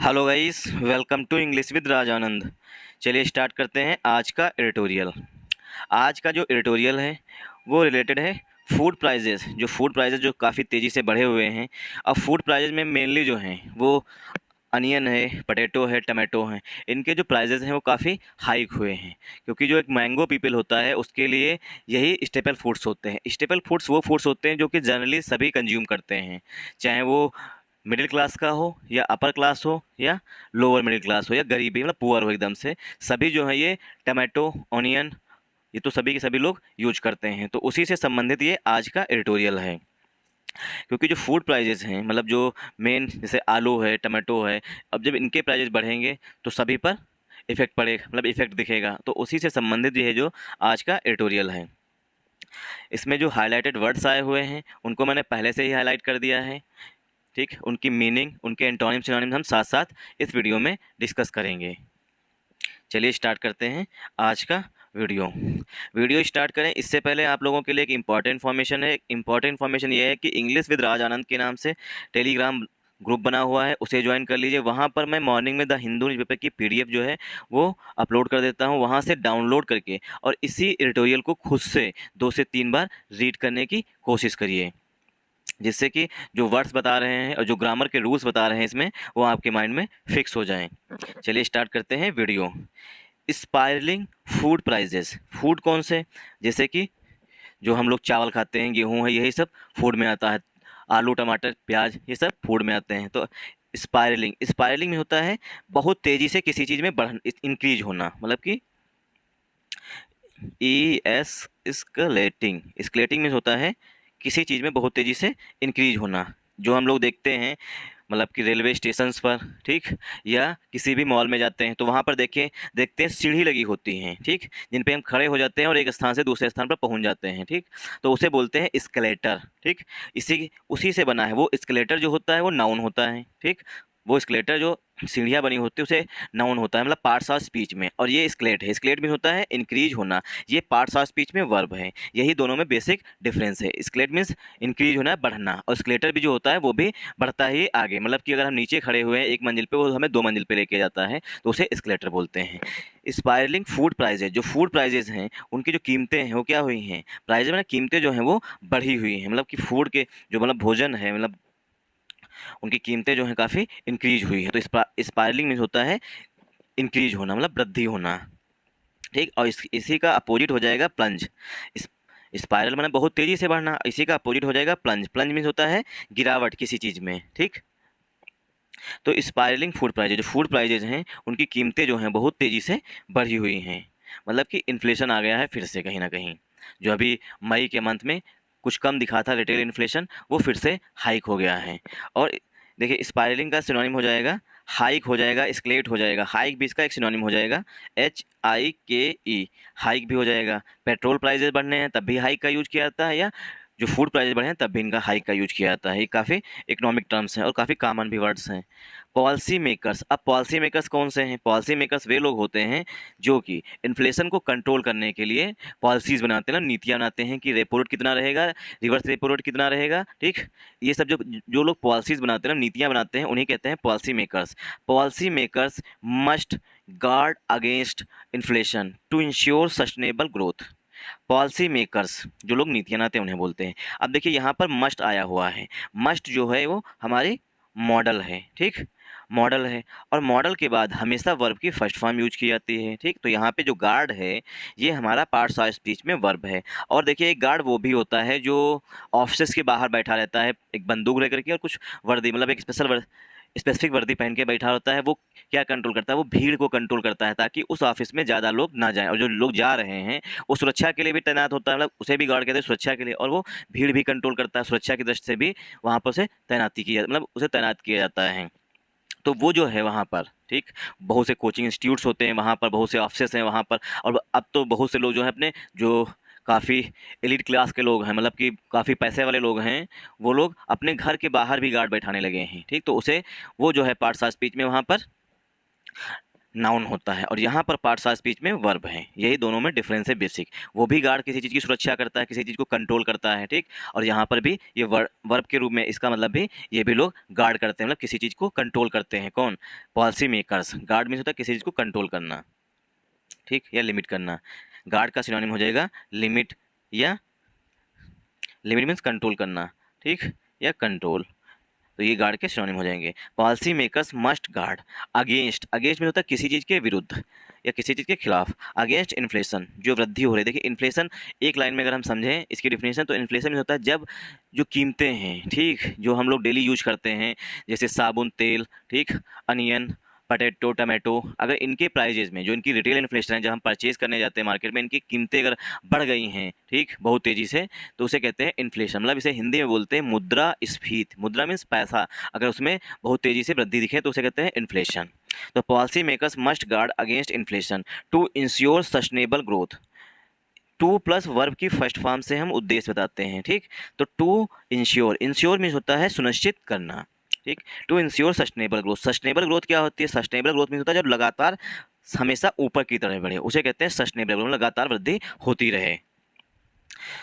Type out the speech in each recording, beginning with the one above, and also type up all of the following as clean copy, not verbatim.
Hello guys, welcome to English with Raj Anand. चलिए start करते हैं आज का एडिटोरियल। आज का जो एडिटोरियल है वो रिलेटेड है फूड प्राइजेस। जो फूड प्राइजेस जो काफ़ी तेज़ी से बढ़े हुए हैं। अब फूड प्राइजेस में मेनली जो हैं वो अनियन है, पोटैटो है, टमाटो हैं। इनके जो प्राइजेस हैं वो काफ़ी हाइक हुए हैं, क्योंकि जो एक मैंगो पीपल होता है उसके लिए यही स्टेपल फूड्स होते हैं। स्टेपल फूड्स वो फूड्स होते हैं जो कि जनरली सभी कंज्यूम करते हैं, चाहे वो मिडिल क्लास का हो या अपर क्लास हो या लोअर मिडिल क्लास हो या गरीबी मतलब पुअर हो, एकदम से सभी जो है ये टमाटो, ऑनियन, ये तो सभी के सभी लोग यूज करते हैं। तो उसी से संबंधित ये आज का एडिटोरियल है। क्योंकि जो फूड प्राइजेस हैं, मतलब जो मेन जैसे आलू है, टमाटो है, अब जब इनके प्राइजेस बढ़ेंगे तो सभी पर इफेक्ट पड़ेगा, मतलब इफेक्ट दिखेगा। तो उसी से संबंधित ये है जो आज का एडिटोरियल है। इसमें जो हाईलाइटेड वर्ड्स आए हुए हैं उनको मैंने पहले से ही हाईलाइट कर दिया है। ठीक, उनकी मीनिंग, उनके एंटोनिम सिनोनिम हम साथ साथ इस वीडियो में डिस्कस करेंगे। चलिए स्टार्ट करते हैं आज का वीडियो स्टार्ट करें इससे पहले आप लोगों के लिए एक इम्पॉर्टेंट इन्फॉर्मेशन है। इम्पॉर्टेंट इन्फॉर्मेशन ये है कि इंग्लिश विद राज आनंद के नाम से टेलीग्राम ग्रुप बना हुआ है, उसे ज्वाइन कर लीजिए। वहाँ पर मैं मॉर्निंग में द हिंदू न्यूज़पेपर की पीडीएफ जो है वो अपलोड कर देता हूँ। वहाँ से डाउनलोड करके और इसी एडिटोरियल को खुद से 2 से 3 बार रीड करने की कोशिश करिए, जिससे कि जो वर्ड्स बता रहे हैं और जो ग्रामर के रूल्स बता रहे हैं इसमें वो आपके माइंड में फिक्स हो जाएं। चलिए स्टार्ट करते हैं video. Spiraling food prices. Food कौन से? जैसे कि जो हम लोग चावल खाते हैं, गेहूं है, यही सब फूड में आता है। आलू, टमाटर, प्याज, ये सब फूड में आते हैं। तो स्पायरलिंग, स्पायरलिंग में होता है बहुत तेज़ी से किसी चीज़ में बढ़ इंक्रीज होना, मतलब कि स्केलेटिंग। स्केलेटिंग में होता है किसी चीज़ में बहुत तेज़ी से इंक्रीज होना, जो हम लोग देखते हैं मतलब कि रेलवे स्टेशंस पर, ठीक, या किसी भी मॉल में जाते हैं तो वहाँ पर देखते हैं सीढ़ी लगी होती हैं, ठीक, जिन पे हम खड़े हो जाते हैं और एक स्थान से दूसरे स्थान पर पहुँच जाते हैं, ठीक। तो उसे बोलते हैं एस्केलेटर, ठीक। इसी उसी से बना है वो। एस्केलेटर जो होता है वो नाउन होता है, ठीक। वो एस्केलेटर जो सीढ़ियाँ बनी होती है उसे नाउन होता है, मतलब पार्ट्स ऑफ स्पीच में। और ये स्केलेट है, स्केलेट मीन्स होता है इंक्रीज होना, ये पार्ट्स ऑफ स्पीच में वर्ब है। यही दोनों में बेसिक डिफरेंस है। स्केलेट मीन्स इंक्रीज होना, बढ़ना, और स्केलेटर भी जो होता है वो भी बढ़ता ही आगे, मतलब कि अगर हम नीचे खड़े हुए हैं एक मंजिल पे, वो हमें 2 मंजिल पे लेके जाता है, तो उसे एस्केलेटर बोलते हैं। स्पायरलिंग फूड प्राइजेज, जो फूड प्राइजेज हैं उनकी जो कीमतें हैं वो क्या हुई हैं? प्राइजेज में कीमतें जो हैं वो बढ़ी हुई हैं, मतलब कि फूड के जो मतलब भोजन है, मतलब उनकी कीमतें जो हैं काफ़ी इंक्रीज हुई है। तो स्पायरलिंग मीन्स होता है इंक्रीज होना, मतलब वृद्धि होना, ठीक। और इसी का अपोजिट हो जाएगा प्लंज। स्पायरल माने बहुत तेज़ी से बढ़ना, इसी का अपोजिट हो जाएगा प्लंज। प्लंज मीन्स होता है गिरावट किसी चीज़ में, ठीक। तो स्पायरलिंग फूड प्राइजेज, जो फूड प्राइजेज हैं उनकी कीमतें जो हैं बहुत तेज़ी से बढ़ी हुई हैं, मतलब कि इन्फ्लेशन आ गया है फिर से कहीं ना कहीं। जो अभी मई के मंथ में कुछ कम दिखा था रिटेल इन्फ्लेशन, वो फिर से हाइक हो गया है। और देखिए स्पायरलिंग का सिनोनिम हो जाएगा हाइक, हो जाएगा स्केलेट, हो जाएगा हाइक भी इसका एक सिनोनिम हो जाएगा, HIKE, हाइक भी हो जाएगा। पेट्रोल प्राइजेस बढ़ने हैं तब भी हाइक का यूज किया जाता है, या जो फूड प्राइस बढ़े हैं तब भी इनका हाइक का यूज किया जाता है। ये काफ़ी इकोनॉमिक टर्म्स हैं और काफ़ी कॉमन भी वर्ड्स हैं। पॉलिसी मेकर्स, अब पॉलिसी मेकर्स कौन से हैं? पॉलिसी मेकर्स वे लोग होते हैं जो कि इन्फ्लेशन को कंट्रोल करने के लिए पॉलिसीज़ बनाते हैं ना, नीतियाँ बनाते हैं कि रेपो रेट कितना रहेगा, रिवर्स रेपो रेट कितना रहेगा, ठीक। ये सब जो जो लोग पॉलिसीज़ बनाते हैं ना, नीतियाँ बनाते हैं, उन्हें कहते हैं policy makers. Policy makers must guard against inflation to ensure sustainable growth. Policy makers, जो लोग नीतियाँ बनाते हैं, उन्हें बोलते हैं। अब देखिए यहाँ पर मस्ट आया हुआ है। मस्ट जो है वो हमारी मॉडल है, ठीक, मॉडल है। और मॉडल के बाद हमेशा वर्ब की फर्स्ट फॉर्म यूज की जाती है, ठीक। तो यहाँ पे जो गार्ड है ये हमारा पार्ट्स ऑफ स्पीच में वर्ब है। और देखिए एक गार्ड वो भी होता है जो ऑफिस के बाहर बैठा रहता है एक बंदूक लेकर के और कुछ वर्दी, मतलब एक स्पेसिफिक वर्दी पहन के बैठा होता है। वो क्या कंट्रोल करता है? वो भीड़ को कंट्रोल करता है ताकि उस ऑफिस में ज़्यादा लोग ना जाएं, और जो लोग जा रहे हैं वो सुरक्षा के लिए भी तैनात होता है, मतलब उसे भी गार्ड कहते हैं सुरक्षा के लिए। और वो भीड़ भी कंट्रोल करता है, सुरक्षा की दृष्टि से भी वहाँ पर उसे तैनाती की मतलब उसे तैनात किया जाता है। तो वो जो है वहाँ पर, ठीक, बहुत से कोचिंग इंस्टीट्यूट्स होते हैं वहाँ पर, बहुत से ऑफिसेस हैं वहाँ पर। और अब तो बहुत से लोग जो है अपने जो काफ़ी एलिट क्लास के लोग हैं, मतलब कि काफ़ी पैसे वाले लोग हैं, वो लोग अपने घर के बाहर भी गार्ड बैठाने लगे हैं, ठीक। तो उसे वो जो है पार्ट्स ऑफ स्पीच में वहाँ पर नाउन होता है, और यहाँ पर पार्ट्स ऑफ स्पीच में वर्ब है। यही दोनों में डिफरेंस है बेसिक। वो भी गार्ड किसी चीज़ की सुरक्षा करता है, किसी चीज़ को कंट्रोल करता है, ठीक। और यहाँ पर भी ये वर्ब के रूप में, इसका मतलब भी ये भी लोग गार्ड करते हैं, मतलब किसी चीज़ को कंट्रोल करते हैं। कौन? Policy makers. गार्ड मीन्स होता है किसी चीज़ को कंट्रोल करना, ठीक, या लिमिट करना। गार्ड का सिनोनिम हो जाएगा लिमिट, या लिमिट मीन्स कंट्रोल करना, ठीक, या कंट्रोल। तो ये गार्ड के सिनोनिम हो जाएंगे। Policy makers must guard against. Against में होता है किसी चीज़ के विरुद्ध या किसी चीज़ के खिलाफ। अगेंस्ट इन्फ्लेशन, जो वृद्धि हो रही है। देखिए इन्फ्लेशन एक लाइन में अगर हम समझें इसकी डिफिनेशन, तो इन्फ्लेशन में होता है जब जो कीमतें हैं, ठीक, जो हम लोग डेली यूज करते हैं, जैसे साबुन, तेल, ठीक, अनियन, पटेटो, टमाटो, अगर इनके प्राइजेज में, जो इनकी रिटेल इन्फ्लेशन है, जब हम परचेज करने जाते हैं मार्केट में, इनकी कीमतें अगर बढ़ गई हैं, ठीक, बहुत तेज़ी से, तो उसे कहते हैं इन्फ्लेशन। मतलब इसे हिंदी में बोलते हैं मुद्रास्फीति। मुद्रा मीन्स पैसा, अगर उसमें बहुत तेज़ी से वृद्धि दिखे तो उसे कहते हैं इन्फ्लेशन। तो policy makers must guard against inflation to ensure sustainable growth. To plus verb की फर्स्ट फॉर्म से हम उद्देश्य बताते हैं, ठीक। तो टू इंश्योर, इंश्योर मीन्स होता है सुनिश्चित करना, ठीक। To ensure sustainable growth. Sustainable growth क्या होती है? सस्टेनेबल ग्रोथ मीन्स होता है जो लगातार हमेशा ऊपर की तरफ बढ़े, उसे कहते हैं सस्टेनेबल ग्रोथ, लगातार वृद्धि होती रहे।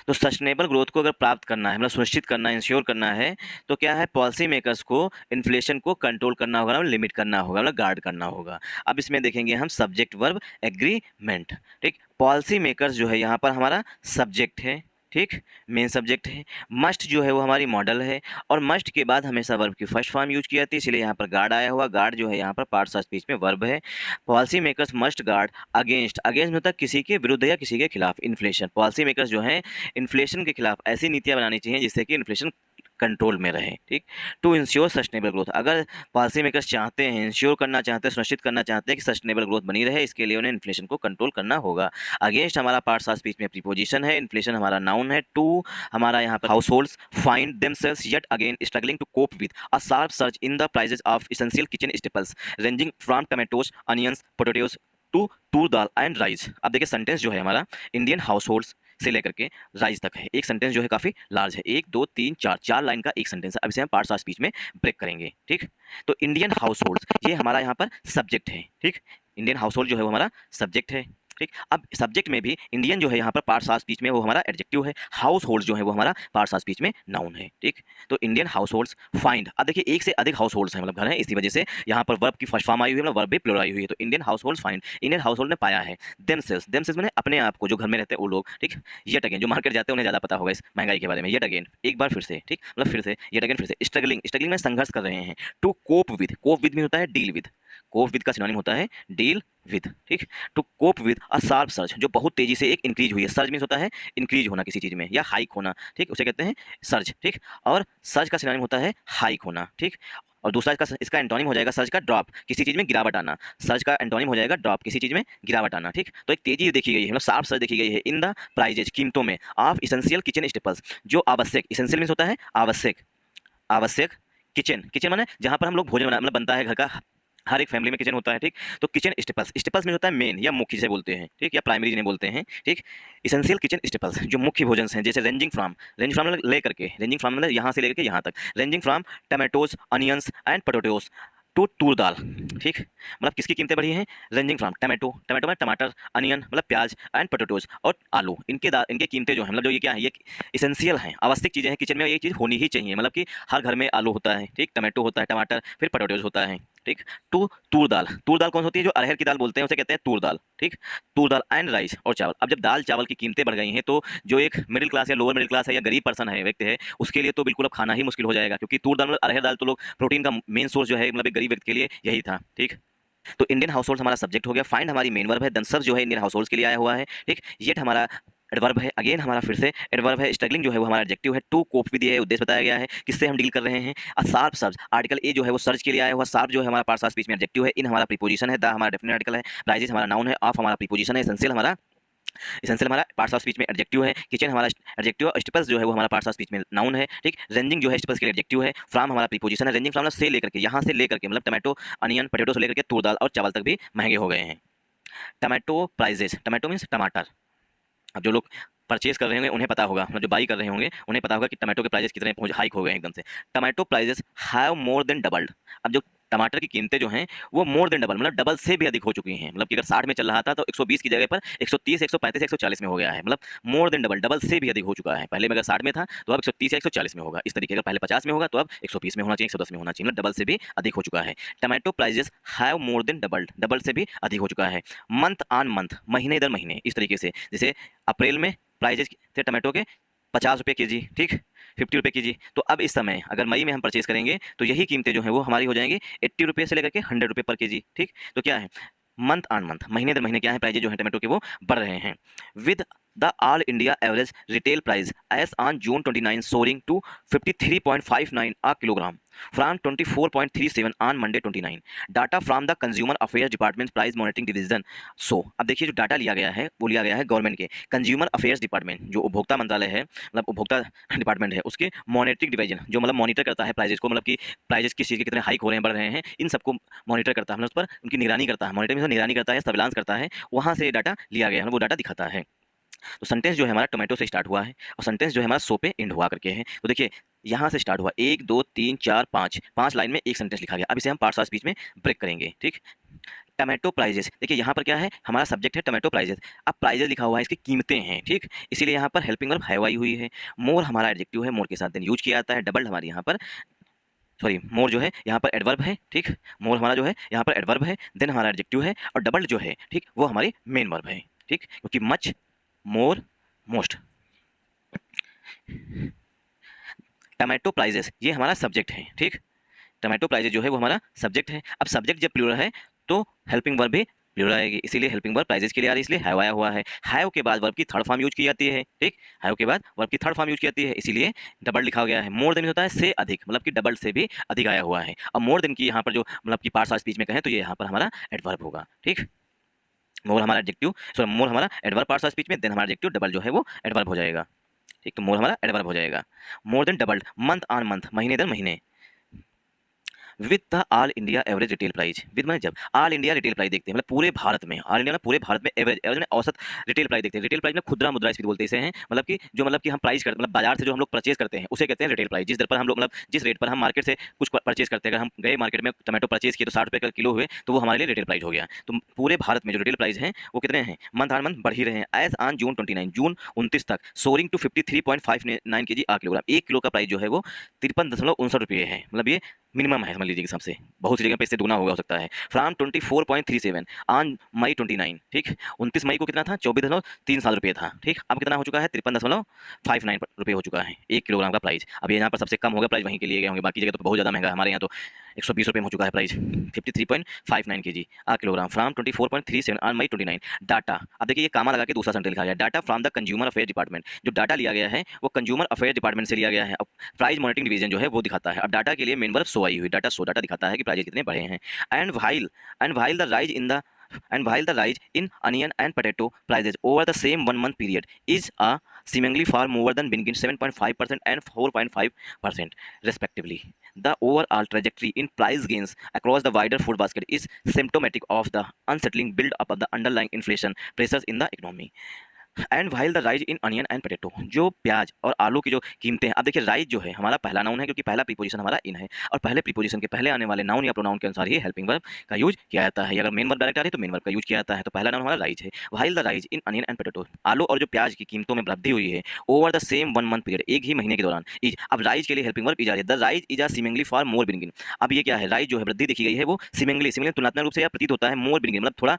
तो सस्टेनेबल ग्रोथ को अगर प्राप्त करना है, मतलब सुनिश्चित करना है, इंश्योर करना है, तो क्या है? पॉलिसी मेकर्स को इन्फ्लेशन को कंट्रोल करना होगा, मतलब लिमिट करना होगा, मतलब गार्ड करना होगा। अब इसमें देखेंगे हम सब्जेक्ट वर्ब एग्रीमेंट, ठीक। पॉलिसी मेकर्स जो है यहाँ पर हमारा सब्जेक्ट है, ठीक, मेन सब्जेक्ट है। मस्ट जो है वो हमारी मॉडल है, और मस्ट के बाद हमेशा वर्ब की फर्स्ट फॉर्म यूज की जाती है, इसलिए यहाँ पर गार्ड आया हुआ। गार्ड जो है यहाँ पर पार्ट्स ऑफ स्पीच में वर्ब है। Policy makers must guard against, against में होता है किसी के विरुद्ध या किसी के खिलाफ, इन्फ्लेशन। पॉलिसी मेकर्स जो है इन्फ्लेशन के खिलाफ ऐसी नीतियां बनानी चाहिए जिससे कि इन्फ्लेशन कंट्रोल में रहे, ठीक। टू इंश्योर सस्टेनेबल ग्रोथ, अगर पॉलिसी मेकर्स चाहते हैं, इंश्योर करना चाहते हैं, सुनिश्चित करना चाहते हैं कि सस्टेनेबल ग्रोथ बनी रहे, इसके लिए उन्हें इन्फ्लेशन को कंट्रोल करना होगा। अगेंस्ट हमारा पार्ट्स ऑफ स्पीच में प्रीपोजिशन है, इन्फ्लेशन हमारा नाउन है। टू हमारा यहाँ पर households find themselves yet again struggling to cope with a sharp search in the prices of essential kitchen staples ranging from tomatoes, onions, potatoes to toor dal and rice. अब देखिए sentence जो है हमारा Indian house holds से लेकर के rise तक है। एक सेंटेंस जो है काफ़ी लार्ज है, 1 2 3 4 4 लाइन का एक सेंटेंस है। अब इसे हम पार्ट्स ऑफ स्पीच में ब्रेक करेंगे, ठीक। तो इंडियन हाउस होल्ड्स ये हमारा यहाँ पर सब्जेक्ट है, ठीक। इंडियन हाउस होल्ड जो है वो हमारा सब्जेक्ट है, ठीक। अब सब्जेक्ट में भी इंडियन जो है यहाँ पर पार्ट्स ऑफ स्पीच में वो हमारा एडजेक्टिव है। हाउस होल्ड जो है वो हमारा पार्ट्स ऑफ स्पीच में नाउन है, ठीक। तो इंडियन हाउस होल्ड्स फाइंड, अब देखिए एक से अधिक हाउस होल्ड्स हैं, मतलब घर है, इसी वजह से यहाँ पर वर्ब की फर्स्ट फॉर्म आई हुई है, मतलब वर्ब भी प्लूरल आई हुई है। तो Indian house hold find, Indian house hold ने पाया है। देमसेल्व्स, देमसेल्व्स मैंने अपने आप को, जो घर में रहते हैं वो लोग, ठीक। येट अगेन, जो मार्केट जाते हैं उन्हें ज़्यादा पता होगा इस महंगाई के बारे में। येट अगेन, एक बार फिर से, ठीक, मतलब फिर से, येट अगेन फिर से। स्ट्रगलिंग, स्ट्रगलिंग में संघर्ष कर रहे हैं। To cope with, cope with में होता है डील विद, कोप विद का सिनोनिम होता है डील विद, ठीक। To cope with a sharp surge, जो बहुत तेजी से एक इंक्रीज हुई है। सर्ज मीन्स होता है इंक्रीज होना किसी चीज़ में, या हाइक होना, ठीक, उसे कहते हैं सर्ज, ठीक। और सर्ज का सिनोनिम होता है हाइक होना, ठीक। और दूसरा इसका एंटोनिम हो जाएगा सर्ज का ड्रॉप, किसी चीज़ में गिरावट आना। सर्ज का एंटोनिम हो जाएगा ड्रॉप, किसी चीज़ में गिरावट आना, ठीक। तो एक तेजी देखी गई है, मतलब शार्प सर्ज देखी गई है इन द प्राइजेज, कीमतों में, ऑफ इसेंशियल किचन स्टेपल्स, जो आवश्यक, इसेंशियल मीन्स होता है आवश्यक, आवश्यक, किचन, किचन माने जहाँ पर हम लोग भोजन मतलब बनता है घर का, हर एक फैमिली में किचन होता है, ठीक। तो किचन स्टेपल्स, स्टेपल्स में होता है मेन या मुख्य जिसे बोलते हैं, ठीक, या प्राइमरी जिन्हें बोलते हैं, ठीक। इसेंशियल किचन स्टेपल्स जो मुख्य भोजन हैं, जैसे रेंजिंग फ्रॉम, रेंज फ्रॉम ले करके, रेंजिंग फ्रॉम मतलब यहाँ से लेकर के यहाँ तक, ranging from tomatoes, onions and potatoes to toor dal, ठीक। मतलब किसकी कीमतें बढ़ी हैं? रेंजिंग फ्रॉम टमाटो, टमाटो में टमाटर, अनियन मतलब प्याज, एंड पोटैटोज और आलू, इनके कीमतें जो हैं, मतलब जो ये क्या है, ये इसेंशियल हैं, आवश्यक चीज़ें हैं, किचन में ये चीज़ होनी ही चाहिए, मतलब कि हर घर में आलू होता है, ठीक, टमाटो होता है, टमाटर, फिर पोटैटोज होता है, ठीक। टू तूर दाल, तूर दाल कौन सी होती है? जो अरहर की दाल बोलते हैं उसे कहते हैं तूर दाल, ठीक। तूर दाल एंड राइस और चावल। अब जब दाल चावल की कीमतें बढ़ गई हैं, तो जो एक मिडिल क्लास या लोअर मिडिल क्लास है या गरीब पर्सन है, व्यक्ति है, उसके लिए तो बिल्कुल अब खाना ही मुश्किल हो जाएगा, क्योंकि तूर दाल मतलब अरहर दाल तो लोग प्रोटीन का मेन सोर्स जो है, मतलब एक गरीब व्यक्ति के लिए यही था, ठीक। तो इंडियन हाउस होल्ड हमारा सब्जेक्ट हो गया। फाइंड हमारी मेन वर्ब है। दंसर जो है इंडियन हाउस होल्ड के लिए आया हुआ है, ठीक। येट हमारा एडवर्ब है। अगेन हमारा फिर से एडवर्ब है। स्ट्रगलिंग जो है वो हमारा एडजेक्टिव है। टू कोप विद ये उद्देश्य बताया गया है, किससे हम डील कर रहे हैं। अ शार्प सर्च, आर्टिकल ए जो है वो सर्च के लिए आया हुआ। शार्प जो है हमारा पार्ट्स ऑफ स्पीच में एडजेक्टिव है। इन हमारा प्रीपोजिशन है। द हमारा डेफिनेट आर्टिकल है। राइजेस हमारा नाउन है। ऑफ हमारा प्रीपोजिशन है। एसेंशियल हमारा पार्ट्स ऑफ स्पीच में एडजेक्टिव है। किचन हमारा एडजेक्टिव है। स्टेपल्स जो है वो हमारा पार्ट्स ऑफ स्पीच में नाउन है, ठीक। रेंजिंग जो है स्टेपल्स के लिए एडजेक्टिव है। फ्रॉम हमारा प्रीपोजिशन है। रेंजिंग फ्रॉम से लेकर के, यहाँ से लेकर के, मतलब टमाटो, अनियन, पोटैटो से लेकर के तूर दाल और चावल तक भी महंगे हो गए हैं। टमाटो प्राइजेस, टमाटो मीन्स टमाटर। अब जो लोग परचेज कर रहे होंगे उन्हें पता होगा, मतलब जो बाई कर रहे होंगे उन्हें पता होगा कि टमाटो के प्राइजेस कितने हाइक हो गए हैं एकदम से। Tomato prices have more than doubled. अब जो टमाटर की कीमतें जो हैं वो मोर देन डबल, मतलब डबल से भी अधिक हो चुकी हैं। मतलब कि अगर 60 में चल रहा था तो 120 की जगह पर 130, 135, 140 में हो गया है। मतलब मोर देन डबल, डबल से भी अधिक हो चुका है। पहले में अगर 60 में था तो अब 130 या 140 में होगा। इस तरीके, अगर पहले 50 में होगा तो अब 120 में होना चाहिए, 110 में होना चाहिए, मतलब डबल से भी अधिक हो चुका है। Tomato prices have more than doubled, double से भी अधिक हो चुका है। मंथ ऑन मंथ, महीने दर महीने, इस तरीके से जैसे अप्रैल में प्राइजेस थे टमाटो के 50 रुपये के जी, ठीक, 50 रुपये के जी। तो अब इस समय अगर मई में हम परचेज करेंगे तो यही कीमतें जो है वो हमारी हो जाएंगी 80 रुपये से लेकर के 100 रुपये पर के जी, ठीक। तो क्या है, मंथ ऑन मंथ, महीने दर महीने क्या है, प्राइजेज जो है टमाटो के वो बढ़ रहे हैं। With the all India average retail price as on June 29 soaring to 53.59 a kilogram from 24.37 on Monday 29, data from the consumer affairs department price monitoring division. So अब देखिए जो डाटा लिया गया है वो लिया गया है गवर्नमेंट के कंज्यूमर अफेयर्स डिपार्टमेंट, जो उपभोक्ता मंत्रालय है, मतलब उपभोक्ता डिपार्टमेंट है, उसके मॉनिटरिंग डिवीजन, जो मतलब मॉनिटर करता है प्राइजेस को, मतलब कि प्राइजेस किस चीज़ के कितने हाइक हो रहे हैं, बढ़ रहे हैं, इन सबको मॉनिटर करता है, मतलब उस पर उनकी निगरानी करता है, मॉनिटरिंग में निगरानी करता है, सर्विलांस करता है, वहाँ से डाटा लिया गया है, वो डाटा दिखाता है। तो सेंटेंस जो है हमारा टोमेटो से स्टार्ट हुआ है और सेंटेंस जो है हमारा सो पे एंड हुआ करके है। तो देखिए यहाँ से स्टार्ट हुआ, 1 2 3 4 5, 5 लाइन में एक सेंटेंस लिखा गया। अब इसे हम पार्ट्स ऑफ स्पीच में ब्रेक करेंगे, ठीक। टमाटो प्राइजेस, देखिए यहाँ पर क्या है, हमारा सब्जेक्ट है टमाटो प्राइजेस। अब प्राइजेस लिखा हुआ है, इसकी कीमतें हैं, ठीक, इसीलिए यहाँ पर हेल्पिंग वर्ब हैव आई हुई है। मोर हमारा एडजेक्टिव है, मोर के साथ देन यूज किया जाता है। डबल हमारी यहाँ पर, सॉरी, मोर जो है यहाँ पर एडवर्ब है, ठीक, मोर हमारा जो है यहाँ पर एडवर्ब है, देन हमारा एडजेक्टिव है, और डबल जो है, ठीक, वो हमारी मेन वर्ब है, ठीक, क्योंकि मच, मोर, मोस्ट। टमाटो प्राइजेस ये हमारा सब्जेक्ट है, ठीक, टमाटो प्राइजेस जो है वो हमारा सब्जेक्ट है। अब सब्जेक्ट जब प्लूरल है तो हेल्पिंग वर्ब भी प्लूरल आएगी, इसीलिए हेल्पिंग वर्ब प्राइजेस के लिए आ रही है, इसलिए हैव आया हुआ है। हैव के बाद वर्ब की थर्ड फॉर्म यूज की जाती है, ठीक, हैव के बाद वर्ब की थर्ड फॉर्म यूज की जाती है, इसीलिए डबल लिखा गया है। मोर देन होता है से अधिक, मतलब कि डबल से भी अधिक आया हुआ है। अब मोर देन की यहाँ पर जो मतलब कि पार्ट्स ऑफ स्पीच में कहें तो ये यहाँ पर हमारा एडवर्ब होगा, ठीक। मोर हमारा एडजेक्टिव, सॉरी मोर हमारा एडवर्ब पार्ट्स ऑफ स्पीच में, देन हमारा एडजेक्टिव डबल जो है वो एडवर्ब हो जाएगा, ठीक। तो मोर हमारा एडवर्ब हो जाएगा। मोर than doubled, month on month, महीने दर महीने। With the all India average retail price, with मतलब जब ऑल इंडिया रिटेल प्राइस देखते हैं, मतलब पूरे भारत में, ऑल इंडिया में पूरे भारत में एवरेज, एवरेज में औसत रिटेल प्राइस देखते हैं। रिटेल प्राइस में खुदरा मुद्रास्फीति बोलते इसे हैं, मतलब कि जो मतलब कि हम प्राइस करते, मतलब बाजार से जो हम लोग परचेज करते हैं उसे कहते हैं रिटेल प्राइस। जिस दर पर हम लोग, मतलब जिस रेट पर हम मार्केट से कुछ परचेज करते हैं, अगर हम गए मार्केट में टमाटो परचेज किए तो 60 रुपये का किलो हुए तो वो हमारे लिए रिटेल प्राइस हो गया। तो पूरे भारत में जो रिटेल प्राइस हैं वो कितने हैं, मंथ ऑन मंथ बढ़ ही रहे हैं। एज ऑन जून 29, जून 29 तक soaring to 53.59 kg a kilogram, 1 kilo का प्राइस जो है वो 53.59 रुपये है, मतलब ये मिनिमम है समझ लीजिए कि सबसे, बहुत सी जगह पे इससे दुगना हो सकता है। फ्रॉम 24.37 ऑन मई 29, ठीक, 29 मई को कितना था, 24.37 रुपये था, ठीक। अब कितना हो चुका है, 53.59 रुपये हो चुका है 1 किलोग्राम का प्राइस। अब ये यहाँ पर सबसे कम होगा प्राइस, वहीं के लिए गए होंगे, बाकी जगह तो बहुत ज़्यादा महंगा है, हमारे यहाँ तो 120 रुपये में हो चुका है price, 53.59 kg a kilogram, from 24.37 on May 29। Data, अब देखिए ये कामा लगा के दूसरा सेंटेंस लिखा गया, data from the consumer affair department, जो डाटा लिया गया है वो कंज्यूमर अफेयर डिपार्टमेंट से लिया गया है। अब प्राइस मॉनिटरिंग डिवीजन जो है वो दिखाता है। अब डाटा के लिए मेन वर्ब सो आई हुई, डाटा सो, डाटा दिखाता है कि प्राइस कितने बढ़े हैं। And while the rise in the and while the rise in onion and potato prices over the same 1 month period is a seemingly far more than between 7.5% and 4.5% respectively, the overall trajectory in price gains across the wider food basket is symptomatic of the unsettling build up of the underlying inflation pressures in the economy. And while the rise in onion and potato, जो प्याज और आलू की जो कीमतें हैं। अब देखिए राइज जो है हमारा पहला नाउन है, क्योंकि पहला प्रीपोजिशन हमारा इन है, और पहले प्रीपोजिशन के पहले आने वाले नाउन या प्रोनाउन के अनुसार ही हेल्पिंग वर्ब का यूज किया जाता है। अगर मेन वर्ब डायरेक्ट आ रही है तो मेन वर्ब का यूज किया जाता है। तो पहला नाउन हमारा राइज है। While the rise in onion and potato, आलू और जो प्याज की कीमतों में वृद्धि हुई है over the same 1 month period, एक ही महीने के दौरान। इज, अब राइज के लिए हेल्पिंग वर्ब इज आ रही है, the rise is a seemingly for more begin. अब ये क्या है, राइज जो है वृद्धि देखी गई है वो सीमिंगली, तुलनात्मक रूप से या प्रतीत होता है, मोर बिगिन मतलब थोड़ा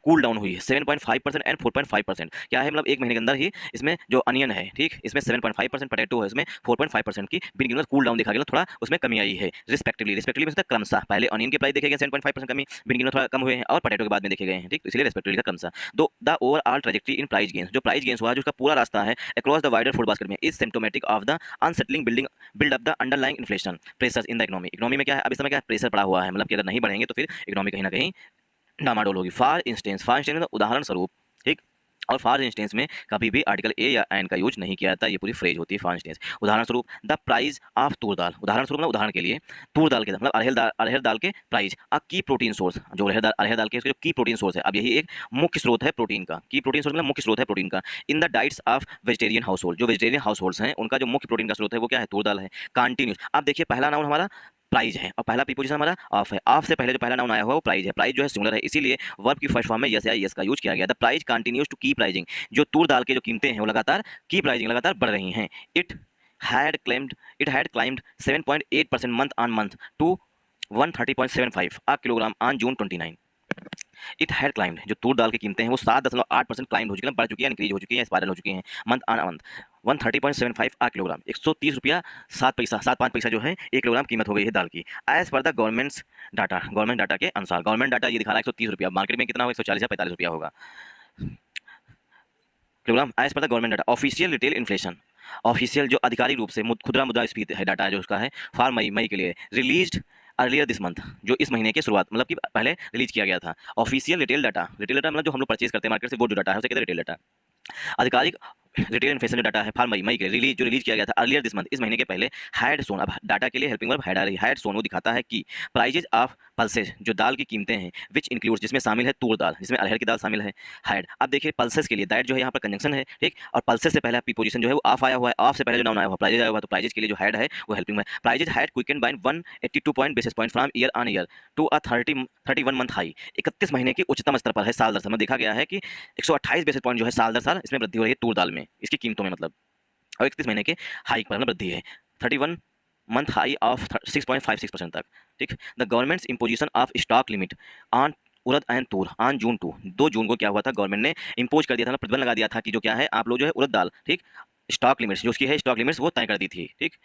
कूल डाउन हुई है। 7.5% एंड 4.5% क्या है, मतलब एक महीने के अंदर ही इसमें जो अनियन है, ठीक, इसमें 7.5%, पोटैटो है इसमें 4.5% की बिगिनिंग में कूल डाउन देखा गया, थोड़ा उसमें कमी आई है। रिस्पेक्टिवली, रिस्पेक्टिवली मतलब क्रमशः, पहले अनियन के प्राइस देखे गए 7.5% कमी, बिगिनिंग में थोड़ा कम हुए हैं, और पोटैटो के बाद में देखे गए हैं, ठीक, तो इसलिए रिस्पेक्टिवली का क्रमशः। Though the overall trajectory in price gains, जो प्राइस गेन्स हुआ है, जो उसका पूरा रास्ता है across the wider food basket में, is symptomatic of the unsettling build up the underlying inflation pressures in the economy. Economy में क्या है, अब इस समय क्या प्रेशर पड़ा हुआ है, मतलब कि अगर नहीं बढ़ेंगे तो फिर इकोनॉमी कहीं ना कहीं डामाडोल होगी। फॉर इंस्टेंस में उदाहरण स्वरूप, ठीक, और फॉर इंस्टेंस में कभी भी आर्टिकल ए या एन का यूज नहीं किया जाता, ये पूरी फ्रेज होती है फॉर इंस्टेंस। उदाहरण स्वरूप द प्राइस ऑफ तूर दाल, उदाहरण स्वरूप ना, उदाहरण के लिए तूर दाल के मतलब अरहर दाल के प्राइस, अ की प्रोटीन सोर्स, जो अरहर दाल के उसके जो की प्रोटीन सोर्स है, अब यही एक मुख्य स्रोत है प्रोटीन का, की प्रोटीन सोर्स मतलब मुख्य स्रोत है प्रोटीन का, in the diets of vegetarian house hold, जो वेजिटेरियन हाउस होल्ड्स हैं उनका जो मुख्य प्रोटीन का स्रोत है वो क्या है, तूर दाल है। कंटिन्यूस, अब देखिए पहला नाउन हमारा प्राइज है, और पहला प्रीपोजिशन हमारा ऑफ है। ऑफ से पहले जो पहला नाउन आया हुआ वो प्राइज है। प्राइज जो है सिंगुलर है, इसीलिए वर्ब की फर्स्ट फॉर्म में यस या यस का यूज किया गया। The price continues to keep rising, जो तूर दाल के जो कीमतें हैं वो लगातार कीप राइजिंग, लगातार बढ़ रही हैं। had claimed it had climbed 7.8% month on month to 130.75 a kilogram on June 29. It had climbed, जो तूर दाल की कीमतें हैं वो 7.8% क्लाइम्ड हो चुकी हैं, बढ़ चुकी है, इंक्रीज हो चुकी है, स्पाइरल हो चुकी हैं month on month. 130.75 a kilogram, 130 रुपया 7 पैसा जो है 1 किलोग्राम कीमत हो गई है दाल की। As per the government data के अनुसार, गवर्नमेंट डाटा ये दिखा रहा है 130 रुपया, मार्केट में कितना होगा 140 या 45 रुपया होगा kilogram. As per the government data official retail inflation, official जो आधिकारिक रूप से खुदरा मुद्रास्फीति है डाटा जो उसका है फॉर मई के लिए, रिलीज्ड अर्लियर दिस मंथ, जो इस महीने की शुरुआत मतलब कि पहले रिलीज किया गया था। ऑफिशियल रिटेल डाटा मतलब जो हम लोग परचेज करते हैं मार्केट से वो जो डाटा है उसे कहते हैं रिटेल डाटा। आधिकारिक रिटेल इन्फ्लेशन जो डाटा है फॉर मई के रिलीज किया गया था अर्लियर दिस मंथ, इस महीने के पहले। हैड सोन, अब डाटा के लिए हेल्पिंग वर्ब हैड आ रही है। हैड सोन वो दिखाता है कि प्राइजेज ऑफ पल्सेज, जो दाल की कीमतें हैं, विच इंक्लूड्स, जिसमें शामिल है तूर दाल, जिसमें अरहर की दाल शामिल है। हैड, अब देखिए पल्सेस के लिए दैट जो है यहाँ पर कंजंक्शन है, ठीक, और पल्सेस से पहले प्रीपोजिशन जो है वो ऑफ आया हुआ है, ऑफ से पहले जो नाउन आया हुआ प्राइजेज आया हुआ, तो प्राइजेज के लिए जो हैड है वो helping verb. Prices had quicken by 182 point basis point from year on year to a 31 month high, 31 महीने की उच्चतम स्तर पर है साल दर साल। देखा गया है कि 128 बेसिस पॉइंट जो है साल दर साल इसमें वृद्धि हो रही है तूर दाल में, इसकी कीमतों में मतलब, और 31 महीने के हाई पर वृद्धि है, 31 मंथ हाई ऑफ 6.56% तक, ठीक। The governments imposition of stock limit on urad and Toor on June 2 जून को क्या हुआ था, गवर्नमेंट ने इम्पोज कर दिया था, प्रतिबंध लगा दिया था कि जो क्या है आप लोग जो है उड़द दाल, ठीक, स्टॉक लिमिट्स जो उसकी है स्टॉक लिमिट्स वो तय कर दी थी, ठीक,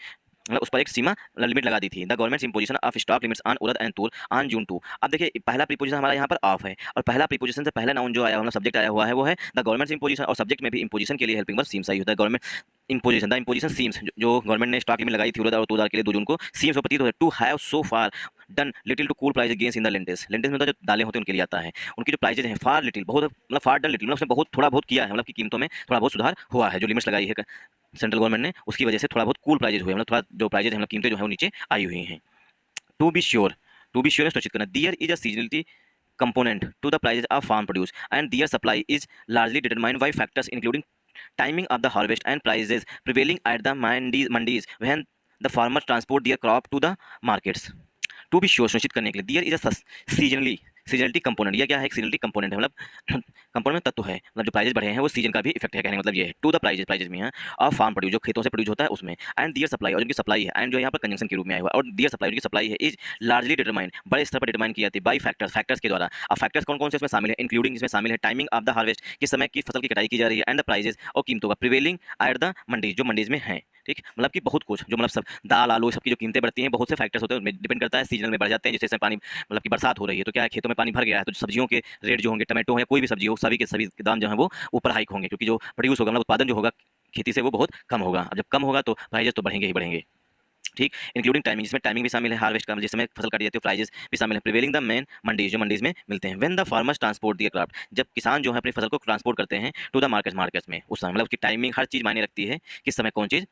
मतलब उस पर एक सीमा लिमिट लगा दी थी। The governments imposition of stock limits on urad and Toor on June 2। अब देखिए पहला प्रीपोजिशन हमारा यहाँ पर ऑफ है, और पहला प्रीपोजिशन से पहला नाउन जो आया हुआ सब्जेक्ट आया हुआ है वो है द गवर्नमेंट्स इम्पोजिशन, और सब्जेक्ट में भी इम्पोजिशन के लिए हेल्पिंग वर्ब सीम्स आई होता है। Government imposition, the imposition seems, जो गवर्नमेंट ने स्टॉक लिमिट लगाई थी उड़द और तूर दाल के लिए 2 जून को, सीम्स को प्रतीत होता है to have so far done little to cool price gains in the lentils. Lentils में तो जो दालें होती हैं उनके लिए आता है, उनकी जो प्राइजेज हैं फार लिटिल, बहुत मतलब फार डन लिटिल, मतलब उसने बहुत थोड़ा बहुत किया है, मतलब की कीमतों में थोड़ा बहुत सुधार हुआ है, जो लिमिट्स लगाई है सेंट्रल गवर्नमेंट ने उसकी वजह से थोड़ा बहुत कूल प्राइजेज हुए, मतलब थोड़ा जो प्राइजेज हैं मतलब कीमतें जो है वो नीचे आई हुई हैं। टू बी श्योर सुनिश्चित करना, दियर is a seasonality component to the prices of farm produce and their supply is largely determined by factors including timing of the harvest and prices prevailing at the mandis when the farmers transport their crop to the markets. To be sure सुनिश्चित करने के लिए, there is a seasonality component, यह क्या है एक seasonality component है, मतलब कंपोनेंट तत्व है, मतलब जो प्राइजेज बढ़े हैं वो सीजन का भी इफेक्ट है, कहने मतलब ये है। टू द प्राइजेज में है और फार्म प्रोड्यूस जो खेतों से प्रोड्यूस होता है उसमें, एंड दियर सप्लाई, और उनकी सप्लाई है, एंड जो यहाँ पर कंजंक्शन के रूप में आया हुआ, और दियर सप्लाई उनकी सप्लाई है, इज लार्जली डिटरमाइंड, बड़े स्तर पर डिटरमाइन की जाती है बाई फैक्टर्स के द्वारा। अब फैक्टर्स कौन कौन से इसमें शामिल है, इंक्लूडिंग इसमें शामिल है टाइमिंग ऑफ द हार्वेस्ट, किस समय की फसल की कटाई की जा रही है, एंड द प्राइजेज और कीमतों का, प्रिवेलिंग एट द मंडीज जो मंडीज में है, ठीक, मतलब कि बहुत कुछ जो मतलब सब दाल आलू सबकी जो कीमतें बढ़ती हैं बहुत से फैक्टर्स होते हैं, उनमें डिपेंड करता है, सीजनल में बढ़ जाते हैं, जैसे पानी मतलब कि बरसात हो रही है तो क्या है खेतों में पानी भर गया है तो सब्जियों के रेट जो होंगे, टमाटो है कोई भी सब्जी हो, सभी के दाम जो है वो ऊपर हाइक होंगे, क्योंकि जो प्रोड्यूस होगा मतलब उत्पादन जो होगा खेती से वो बहुत कम होगा। अब जब कम होगा तो प्राइजेस तो बढ़ेंगे ही बढ़ेंगे, ठीक। इंक्लूडिंग टाइमिंग, जिसमें टाइमिंग भी शामिल है, हार्वेस्ट का जिस समय फसल काटी जाती है, प्राइजेस भी शामिल है, प्रिवेलिंग द मेन मंडीज जो मंडीज में मिलते हैं, when the farmers transport their crop, जब किसान जो है अपनी फसल को ट्रांसपोर्ट करते हैं टू द मार्केट्स में, उस समय मतलब उसकी टाइमिंग हर चीज़ मायने रखती है, किस समय कौन चीज़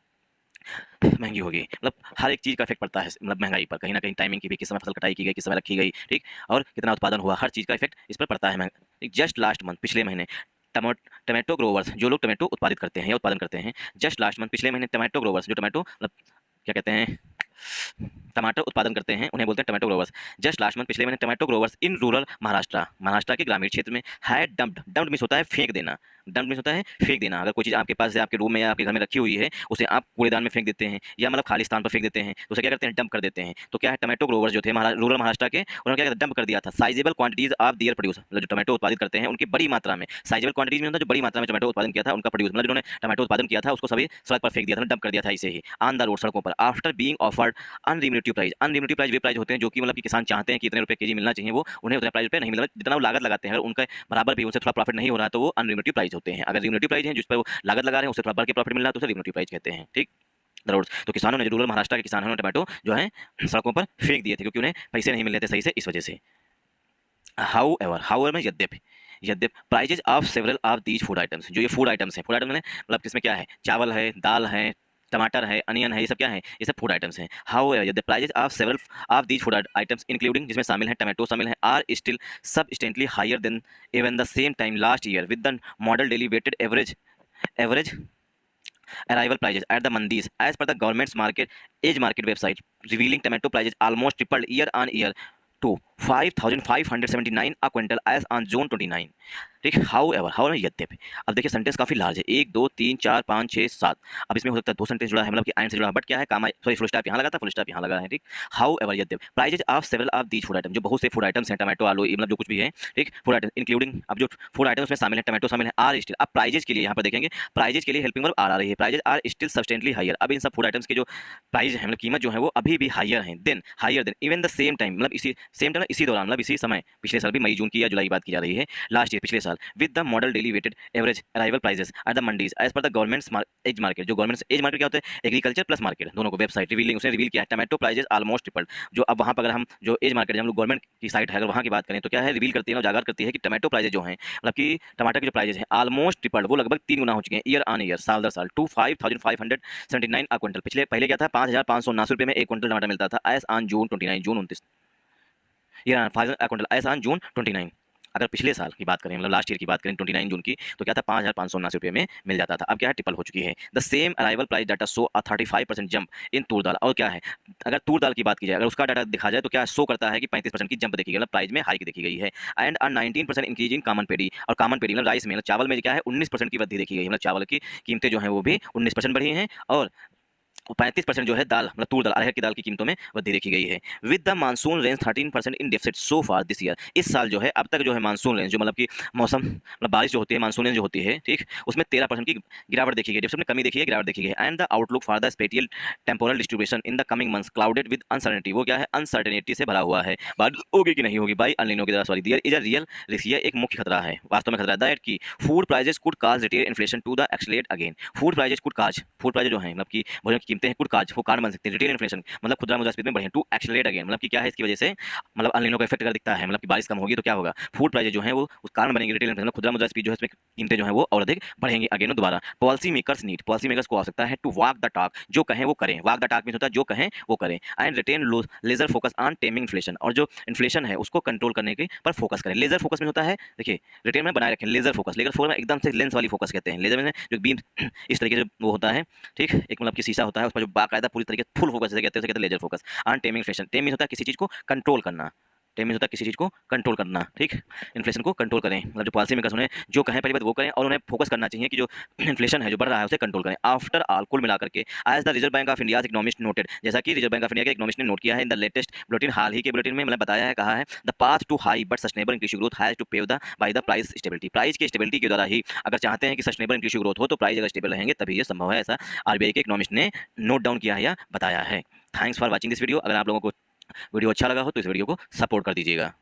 महंगी होगी, मतलब हर एक चीज़ का इफेक्ट पड़ता है मतलब महंगाई पर, कहीं ना कहीं टाइमिंग की भी, किस समय फसल कटाई की गई, किस समय रखी गई, ठीक, और कितना उत्पादन हुआ, हर चीज़ का इफेक्ट इस पर पड़ता है। जस्ट लास्ट मंथ, पिछले महीने टमाटो ग्रोवर्स जो लोग टमाटो उत्पादित करते हैं या उत्पादन करते हैं, जस्ट लास्ट मंथ पिछले महीने टमाटो ग्रोवर्स जो टमाटो मतलब क्या कहते हैं टमाटर उत्पादन करते हैं उन्हें बोलते हैं tomato growers. Just last month पिछले महीने tomato growers in rural Maharashtra के ग्रामीण क्षेत्र में हैड डम्प्ड मीन्स होता है फेंक देना, डम्प्ड मीन्स होता है फेंक देना, अगर कोई चीज़ आपके पास है आपके रूम में या आपके घर में रखी हुई है उसे आप कूड़ेदान में फेंक देते हैं या मतलब खाली स्थान पर फेंक देते हैं तो उसे क्या करते हैं डंप कर देते हैं। तो क्या है टमाटो ग्रोवर्स जो थे रूरल महाराष्ट्र के उन्होंने क्या डंप कर दिया था sizeable quantities of their produce, मतलब जो टमाटो उत्पादित करते हैं उनकी बड़ी मात्रा में, साइजेबल क्वांटिटीज में होता है जो बड़ी मात्रा में टमाटो उत्पादन किया था उनका प्रोड्यूस, मतलब जिन्होंने टमाटो उत्पादन किया था उसको सभी सड़क पर फेंक दिया था, डंप कर दिया था इसे ही ऑन द रोड सड़कों पर, after being offered unlimited price. Unlimited price वे प्राइस होते हैं जो कि मतलब कि किसान चाहते हैं कि इतने रुपए केजी मिलना चाहिए, वो उन्हें उतने प्राइस पे नहीं मिल रहा, जितना वो लागत लगाते हैं अगर उनका बराबर भी उनसे थोड़ा प्रॉफिट नहीं हो रहा तो वो अनलिमिटेड प्राइस होते हैं। अगर लिमिटेड प्राइस है जिस पर वो लागत लगा रहे हैं उससे थोड़ा बढ़ के प्रॉफिट मिल रहा है तो उसे लिमिटेड प्राइस कहते हैं, ठीक। तो किसानों ने जो रूरल महाराष्ट्र के किसानों ने टमाटो जो है सड़कों पर फेंक दिए थे क्योंकि उन्हें पैसे नहीं मिल रहे थे सही से, इस वजह से। हाउएवर में यद्यप prices of several of these food items, जो ये फूड आइटम्स हैं, फूड आइटम मतलब किसमें क्या है, चावल है, दाल है, टमाटर है, अनियन है, ये सब क्या है, ये सब फूड आइटम्स हैं। However the prices of several of these food items including जिसमें शामिल है टमाटो शामिल है, are still substantially higher than even the same time last year with the modal daily weighted average Arrival prices at the mandis as per the government's age market website revealing tomato prices almost tripled year on year to 5,579 a quintal as on June 29. ठीक, how यद्यपि, अब देखिए sentence काफ़ी large है, 1 2 3 4 5 6 7, अब इसमें हो सकता है 2 सेंटेंस जुड़ा है, मतलब कि एंड से जुड़ा है, बट क्या है, कामा सॉरी फुल स्टॉप यहाँ लगा था, फुल स्टॉप यहाँ लगा है, ठीक। हाउ एवर यद्यपि prizes of several of these food item, जो बहुत से फूड आइटम्स हैं, टमाटो आलू, ये मतलब जो कुछ भी है, ठीक, फूड आइटम इंक्लूडिंग, अब जो फूड आइटम्स में शामिल है, टमाटो शामिल है, आर स्टिल, अब प्राइजेज के लिए यहाँ पर देखेंगे, प्राइजेज के लिए हेल्पिंग वर्ब आर आ रही है, prizes are still substantially higher, अब इन सब फूड आइटम्स के जो प्राइस है, मतलब कीमत जो है वो अभी भी higher than even the same time, मतलब इसी सेम टाइम, इसी दौरान, मतलब इसी समय, पिछले साल भी मई जून की या जुलाई की बात की जा रही है, लास्ट ईयर पिछले साल, with the modal daily weighted average arrival prices at the mandis as per the government's Agmarknet, जो गवर्नमेंट एज मार्केट क्या होता है, एग्रीकल्चर प्लस मार्केट दोनों को वेबसाइट रिवीलिंग, उसने रिवील किया है टमाटो प्राइसेस ऑलमोस्ट ट्रिपल्ड, जो अब वहाँ पर अगर हम जो एज मार्केट, हम लोग गवर्नमेंट की साइट है, अगर वहाँ की बात करें तो क्या है, रिवील करती है, उजागर करती है कि टमाटो प्राइसेस जो हैं, मतलब कि टमाटर के जो प्राइसेस हैं ऑलमोस्ट ट्रिपल्ड, वो लगभग 3 गुना हो चुके हैं ईयर ऑन ईयर, साल दर साल, टू 5,579 a क्विंटल, पिछले पहले क्या था, 5,579 रुपये में एक क्विंटल टमाटर मिलता था as on June 29, June 29, year 5 quintal as on June 29, अगर पिछले साल की बात करें, मतलब लास्ट ईयर की बात करें 29 जून की, तो क्या था, 5,579 रुपये में मिल जाता था, अब क्या है, ट्रिपल हो चुकी है। The same arrival price data show a 35% jump in toor dal, और क्या है, अगर तूर दाल की बात की जाए, अगर उसका डाटा दिखा जाए तो क्या शो करता है कि 35% की जंप देखी गई, मतलब प्राइस में हाइक देखी गई है। And a 19% increase in common paddy, और कॉमन पेडी मतलब राइस में, मतलब चावल में क्या है, 19% की वृद्धि देखी गई है, मतलब चावल की कीमतें जो है वो भी 19% बढ़ी हैं, और 35% जो है दाल, मतलब तूर दाल, अरहर की दाल की कीमतों में वृद्धि देखी गई है। With the monsoon range 13% in deficit so far this year, इस साल जो है अब तक जो है मानसून रेंज, जो मतलब कि मौसम, मतलब बारिश जो होती है, मानसून रेंज जो होती है, ठीक, उसमें 13% की गिरावट देखी गई, डेफिसिट में कमी देखी है, गिरावट देखी गई है। And the outlook for the spatial temporal distribution in the coming months clouded with uncertainty, वो क्या है, अनसर्टेनिटी से भरा हुआ है, बात होगी कि नहीं होगी, बाई अनलिनो की तरह, sorry, there is a real risk, ये एक मुख्य खतरा है, वास्तव में खतरा है, दैट की food prices could cause retail inflation to the accelerate again, food prices could cause, food prices जो है, मतलब कि भोजन की कीमतें हैं, कुड काज, वो कारण बन सकते हैं, रिटेल इन्फ्लेशन मतलब खुदरा मुद्रास्फीति में बढ़े, टू एक्सेलरेट अगेन, मतलब कि क्या है, इसकी वजह से, मतलब अनलिनो का इफेक्ट अगर दिखता है, मतलब कि बारिश कम होगी तो क्या होगा, फूड प्राइस जो है वो उस कारण बनेंगे, रिटेल इन्फ्लेशन, खुदरा मुद्रास्फीति जो है, इसमें कीमतें जो है वो और अधिक बढ़ेंगी अगेन दोबारा। Policy makers need, policy makers को आवश्यकता है टू वॉक द टॉक, जो कहें वो करें, वॉक द टॉक मींस होता है जो कहें वो करें, and retain laser focus on taming inflation, और जो इन्फ्लेशन है उसको कंट्रोल करने के पर फोकस करें। लेजर फोकस में होता है, देखिए रिटेन में बनाए रखें लेजर फोकस, लेजर फोकस में एकदम से लेंस वाली फोकस कहते हैं, लेजर में जो बीम इस तरीके से वो होता है, ठीक, एक मतलब कि शीशा होता है, उस पर जो बाकायदा पूरी तरीके फुल फोकस जैसे कहते हैं, उसे कहते हैं laser focus on taming inflation. Tame means होता है किसी चीज़ को कंट्रोल करना, टेम मींस होता है किसी चीज़ को कंट्रोल करना, ठीक, इन्फ्लेशन को कंट्रोल करें, मतलब जो पॉलिसी मेकर्स उन्हें जो कहें पहली बात वो करें, और उन्हें फोकस करना चाहिए कि जो इन्फ्लेशन है जो बढ़ रहा है उसे कंट्रोल करें। आफ्टर ऑल, कुल मिलाकर के, as the reserve bank of India economist noted, जैसा कि रिजर्व बैंक ऑफ इंडिया के इकोनॉमिस्ट ने नोट किया है इन द लेटेस्ट बुलेटिन, हाल ही के बुलेटिन में मतलब बताया है, कहा है, the path to high but sustainable inclusive growth has to pave the by the price stability, price की स्टेबिलिटी के द्वारा ही अगर चाहते हैं कि सस्टेनेबल इंक्लूसिव ग्रोथ हो तो प्राइस अगर स्टेबल रहेंगे तभी ये संभव है, ऐसा आरबीआई के इकोनॉमिस्ट ने नोट डाउन किया है या बताया है। Thanks for watching this video, अगर आप लोगों को वीडियो अच्छा लगा हो तो इस वीडियो को सपोर्ट कर दीजिएगा।